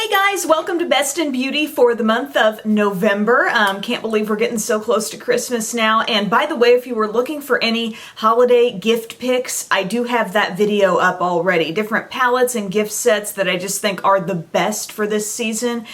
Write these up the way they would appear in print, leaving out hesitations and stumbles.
Hey guys, welcome to Best in Beauty for the month of November. Can't believe we're getting so close to Christmas now. And by the way, if you were looking for any holiday gift picks, I do have that video up already. Different palettes and gift sets that I just think are the best for this season.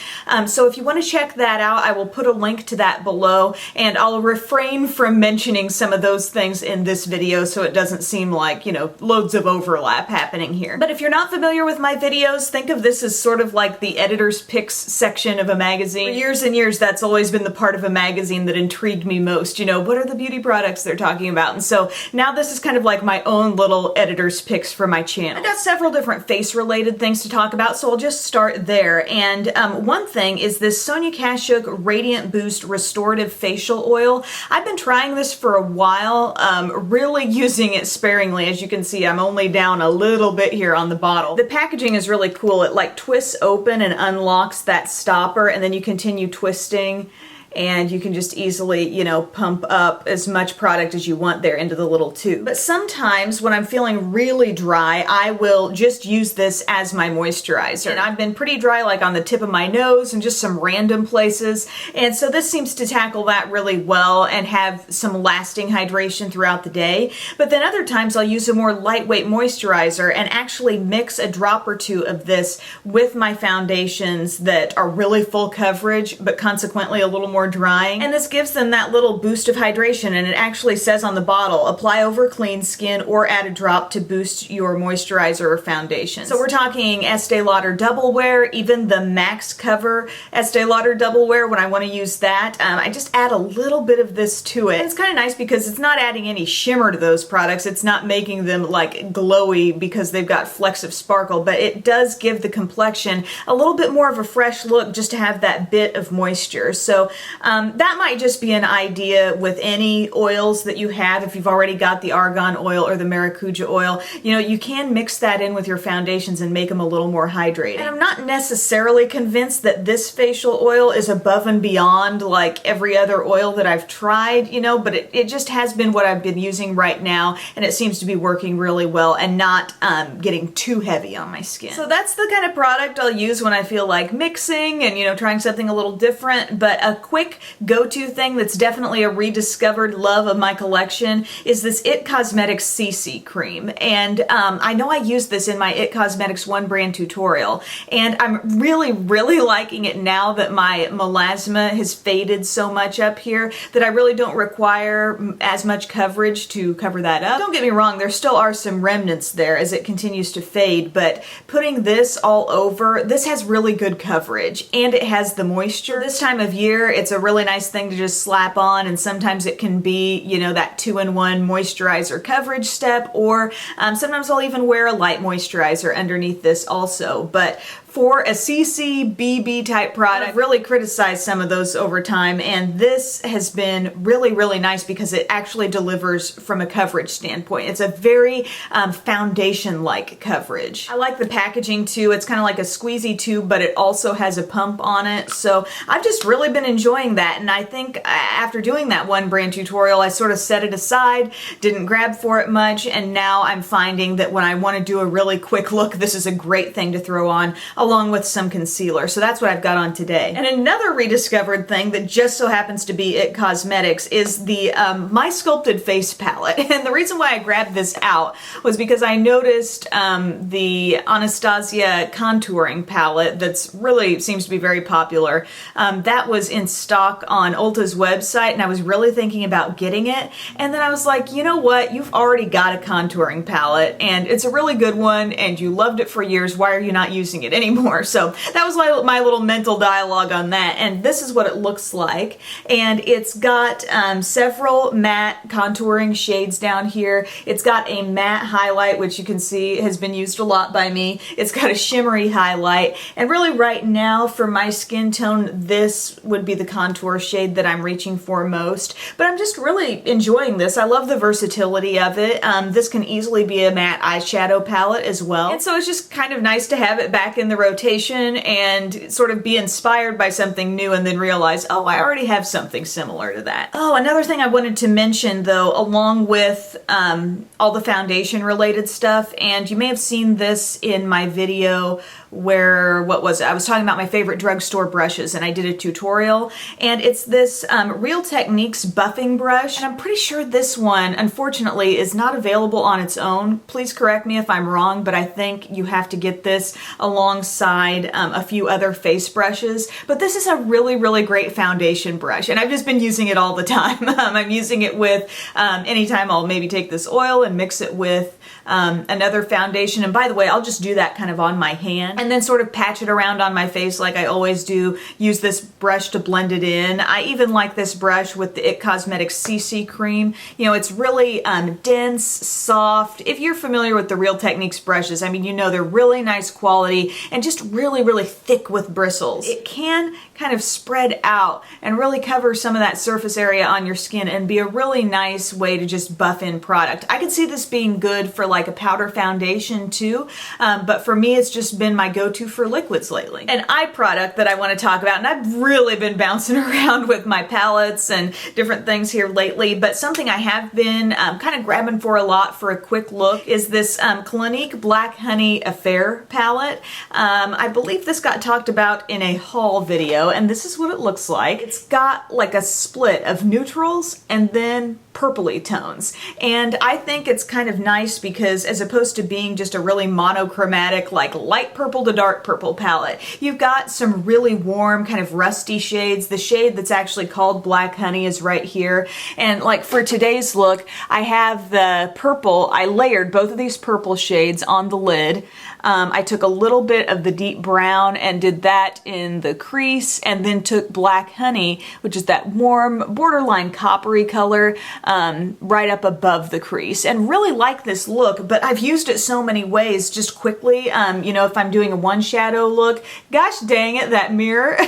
So if you want to check that out, I will put a link to that below, and I'll refrain from mentioning some of those things in this video so it doesn't seem like, you know, loads of overlap happening here. But if you're not familiar with my videos, think of this as sort of like the editor's picks section of a magazine. For years and years, that's always been the part of a magazine that intrigued me most. You know, what are the beauty products they're talking about? And so now this is kind of like my own little editor's picks for my channel. I've got several different face-related things to talk about, so I'll just start there. And one thing is this Sonia Kashuk Radiant Boost Restorative Facial Oil. I've been trying this for a while, really using it sparingly. As you can see, I'm only down a little bit here on the bottle. The packaging is really cool. It like twists open and unlocks that stopper, and then you continue twisting and you can just easily, you know, pump up as much product as you want there into the little tube. But sometimes when I'm feeling really dry, I will just use this as my moisturizer. And I've been pretty dry, like on the tip of my nose and just some random places. And so this seems to tackle that really well and have some lasting hydration throughout the day. But then other times I'll use a more lightweight moisturizer and actually mix a drop or two of this with my foundations that are really full coverage, but consequently a little more drying, and this gives them that little boost of hydration. And it actually says on the bottle, apply over clean skin or add a drop to boost your moisturizer or foundation. So we're talking Estee Lauder Double Wear, even the Max Cover Estee Lauder Double Wear. When I want to use that, I just add a little bit of this to it. And it's kind of nice because it's not adding any shimmer to those products. It's not making them like glowy because they've got flecks of sparkle, but it does give the complexion a little bit more of a fresh look just to have that bit of moisture. So that might just be an idea with any oils that you have. If you've already got the argan oil or the maracuja oil, you know, you can mix that in with your foundations and make them a little more hydrated. And I'm not necessarily convinced that this facial oil is above and beyond like every other oil that I've tried, you know, but it just has been what I've been using right now, and it seems to be working really well and not getting too heavy on my skin. So that's the kind of product I'll use when I feel like mixing and, you know, trying something a little different. But a quick go-to thing that's definitely a rediscovered love of my collection is this IT Cosmetics CC cream. And I know I used this in my IT Cosmetics One Brand tutorial, and I'm really liking it now that my melasma has faded so much up here that I really don't require as much coverage to cover that up. Don't get me wrong, there still are some remnants there as it continues to fade, but putting this all over, this has really good coverage and it has the moisture. This time of year, it's a really nice thing to just slap on, and sometimes it can be, you know, that 2-in-1 moisturizer coverage step, or sometimes I'll even wear a light moisturizer underneath this also. But for a CC BB type product, I've really criticized some of those over time, and this has been really nice because it actually delivers from a coverage standpoint. It's a very foundation-like coverage. I like the packaging too. It's kind of like a squeezy tube, but it also has a pump on it. So I've just really been enjoying that, and I think after doing that One Brand tutorial, I sort of set it aside, didn't grab for it much, and now I'm finding that when I want to do a really quick look, this is a great thing to throw on along with some concealer. So that's what I've got on today. And another rediscovered thing that just so happens to be IT Cosmetics is the My Sculpted Face palette. And the reason why I grabbed this out was because I noticed the Anastasia contouring palette that's really seems to be very popular. That was in stock on Ulta's website, and I was really thinking about getting it. And then I was like, you know what? You've already got a contouring palette, and it's a really good one, and you loved it for years. Why are you not using it anymore? So that was my little mental dialogue on that, and this is what it looks like. And it's got several matte contouring shades down here. It's got a matte highlight, which you can see has been used a lot by me. It's got a shimmery highlight, and really right now for my skin tone, this would be the contour shade that I'm reaching for most. But I'm just really enjoying this. I love the versatility of it. This can easily be a matte eyeshadow palette as well, and so it's just kind of nice to have it back in the rotation and sort of be inspired by something new and then realize, oh, I already have something similar to that. Oh, another thing I wanted to mention though, along with all the foundation related stuff, and you may have seen this in my video where, what was it? I was talking about my favorite drugstore brushes and I did a tutorial, and it's this Real Techniques buffing brush, and I'm pretty sure this one unfortunately is not available on its own. Please correct me if I'm wrong, but I think you have to get this alongside a few other face brushes. But this is a really, really great foundation brush, and I've just been using it all the time. I'm using it with anytime I'll maybe take this oil and mix it with another foundation, and by the way, I'll just do that kind of on my hand and then sort of patch it around on my face like I always do. Use this brush to blend it in. I even like this brush with the IT Cosmetics CC cream. You know, it's really dense, soft. If you're familiar with the Real Techniques brushes, I mean, you know they're really nice quality and just really, really thick with bristles. It can kind of spread out and really cover some of that surface area on your skin and be a really nice way to just buff in product. I could see this being good for like a powder foundation too, but for me it's just been my go-to for liquids lately. An eye product that I want to talk about, and I've really been bouncing around with my palettes and different things here lately, but something I have been kind of grabbing for a lot for a quick look is this Clinique Black Honey Affair palette. I believe this got talked about in a haul video, and this is what it looks like. It's got like a split of neutrals and then purpley tones, and I think it's kind of nice because as opposed to being just a really monochromatic like light purple to dark purple palette, you've got some really warm kind of rusty shades. The shade that's actually called Black Honey is right here, and like for today's look I have the purple. I layered both of these purple shades on the lid. I took a little bit of the deep brown and did that in the crease, and then took Black Honey, which is that warm borderline coppery color, right up above the crease, and really like this look. But I've used it so many ways just quickly. You know, if I'm doing a one shadow look, gosh dang it, that mirror.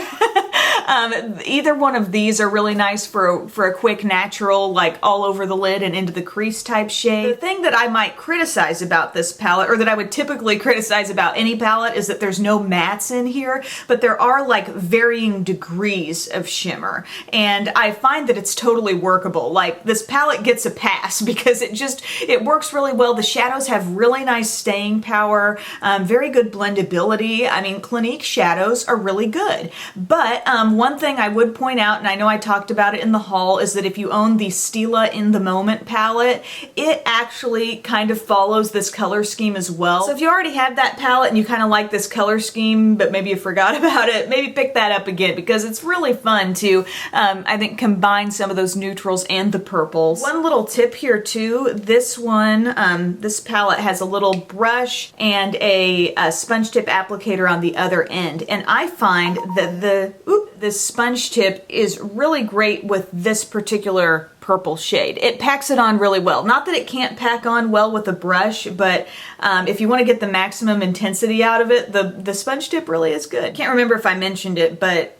Either one of these are really nice for a quick natural, like all over the lid and into the crease type shade. The thing that I might criticize about this palette, or that I would typically criticize about any palette, is that there's no mattes in here, but there are like varying degrees of shimmer, and I find that it's totally workable. Like this palette gets a pass because it works really well. The shadows have really nice staying power, very good blendability. I mean, Clinique shadows are really good, but one thing I would point out, and I know I talked about it in the haul, is that if you own the Stila In the Moment palette, it actually kind of follows this color scheme as well. So if you already have that palette and you kind of like this color scheme, but maybe you forgot about it, maybe pick that up again because it's really fun to, I think, combine some of those neutrals and the purples. One little tip here too, this one, this palette has a little brush and a sponge tip applicator on the other end, and I find that this sponge tip is really great with this particular purple shade. It packs it on really well. Not that it can't pack on well with a brush, but if you want to get the maximum intensity out of it, the sponge tip really is good. Can't remember if I mentioned it, but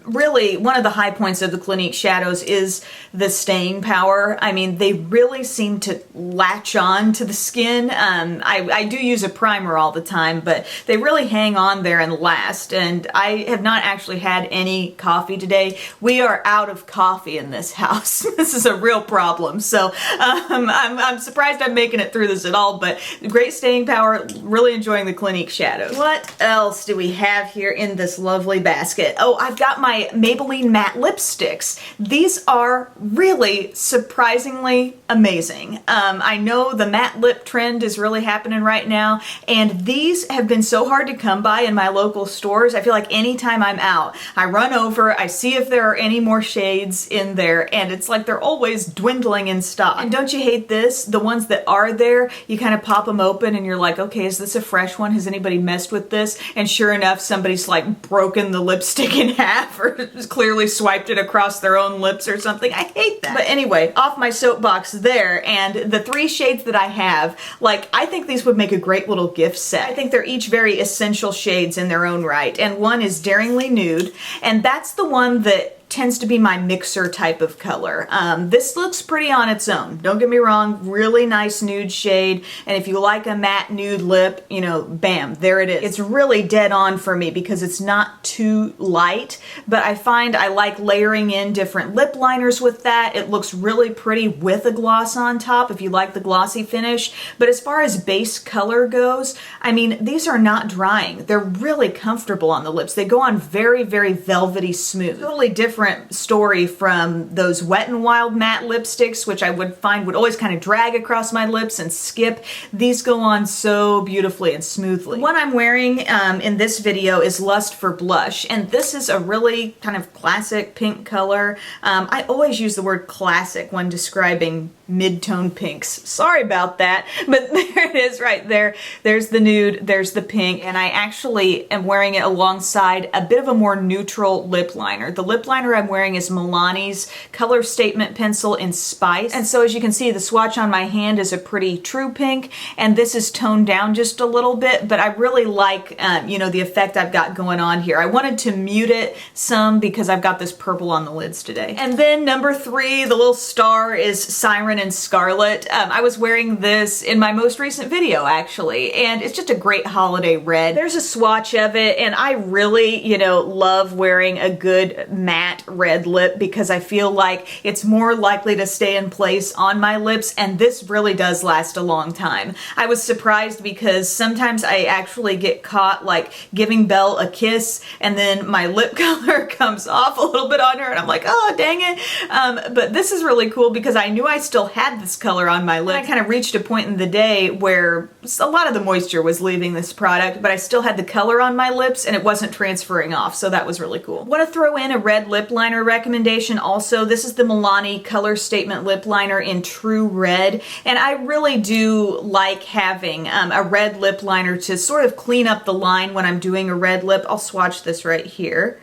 really one of the high points of the Clinique shadows is the staying power. I mean, they really seem to latch on to the skin. I do use a primer all the time, but they really hang on there and last, and I have not actually had any coffee today. We are out of coffee in this house. This is a real problem, so I'm surprised I'm making it through this at all, but great staying power, really enjoying the Clinique shadows. What else do we have here in this lovely basket? Oh, I've got my Maybelline matte lipsticks. These are really surprisingly amazing. I know the matte lip trend is really happening right now, and these have been so hard to come by in my local stores. I feel like anytime I'm out, I run over, I see if there are any more shades in there, and it's like they're always dwindling in stock. And don't you hate this? The ones that are there, you kind of pop them open and you're like, okay, is this a fresh one? Has anybody messed with this? And sure enough, somebody's like broken the lipstick in half or just clearly swiped it across their own lips or something. I hate that. But anyway, off my soapbox there, and the three shades that I have, like, I think these would make a great little gift set. I think they're each very essential shades in their own right. And one is Daringly Nude, and that's the one that tends to be my mixer type of color. This looks pretty on its own. Don't get me wrong, really nice nude shade. And if you like a matte nude lip, you know, bam, there it is. It's really dead on for me because it's not too light, but I find I like layering in different lip liners with that. It looks really pretty with a gloss on top if you like the glossy finish. But as far as base color goes, I mean, these are not drying. They're really comfortable on the lips. They go on very, very velvety smooth. Totally different story from those Wet n Wild matte lipsticks, which I would find would always kind of drag across my lips and skip. These go on so beautifully and smoothly. The one I'm wearing in this video is Lust for Blush, and this is a really kind of classic pink color. I always use the word classic when describing mid-tone pinks. Sorry about that, but there it is right there. There's the nude, there's the pink, and I actually am wearing it alongside a bit of a more neutral lip liner. The lip liner I'm wearing is Milani's Color Statement Pencil in Spice, and so as you can see, the swatch on my hand is a pretty true pink, and this is toned down just a little bit, but I really like, you know, the effect I've got going on here. I wanted to mute it some because I've got this purple on the lids today. And then number 3, the little star, is Siren and Scarlet. I was wearing this in my most recent video actually, and it's just a great holiday red. There's a swatch of it, and I really, you know, love wearing a good matte red lip because I feel like it's more likely to stay in place on my lips, and this really does last a long time. I was surprised because sometimes I actually get caught like giving Belle a kiss and then my lip color comes off a little bit on her and I'm like, oh dang it. But this is really cool because I knew I still had this color on my lip. I kind of reached a point in the day where a lot of the moisture was leaving this product, but I still had the color on my lips and it wasn't transferring off, so that was really cool. Want to throw in a red lip liner recommendation also. This is the Milani Color Statement Lip Liner in True Red, and I really do like having a red lip liner to sort of clean up the line when I'm doing a red lip. I'll swatch this right here.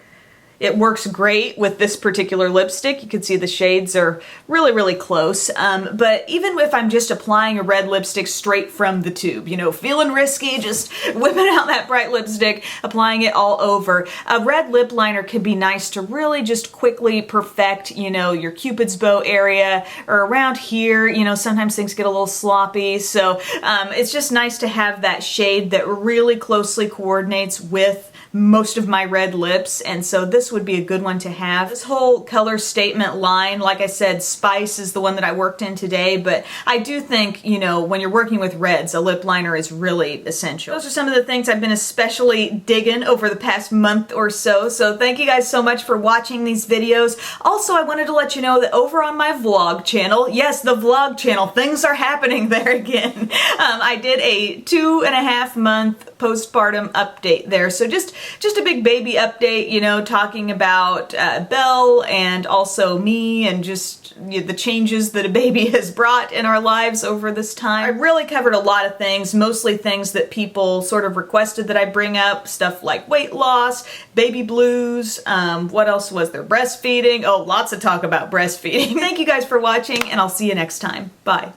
It works great with this particular lipstick. You can see the shades are really, really close. But even if I'm just applying a red lipstick straight from the tube, you know, feeling risky, just whipping out that bright lipstick, applying it all over, a red lip liner could be nice to really just quickly perfect, you know, your Cupid's bow area or around here. You know, sometimes things get a little sloppy. So it's just nice to have that shade that really closely coordinates with most of my red lips, and so this would be a good one to have. This whole color statement line, like I said, Spice is the one that I worked in today, but I do think, you know, when you're working with reds, a lip liner is really essential. Those are some of the things I've been especially digging over the past month or so, so thank you guys so much for watching these videos. Also, I wanted to let you know that over on my vlog channel, yes, the vlog channel, things are happening there again. I did a 2.5 month postpartum update there, so just a big baby update, you know, talking about Belle and also me and just the changes that a baby has brought in our lives over this time. I really covered a lot of things, mostly things that people sort of requested that I bring up, stuff like weight loss, baby blues, what else was there? Breastfeeding. Oh, lots of talk about breastfeeding. Thank you guys for watching, and I'll see you next time. Bye.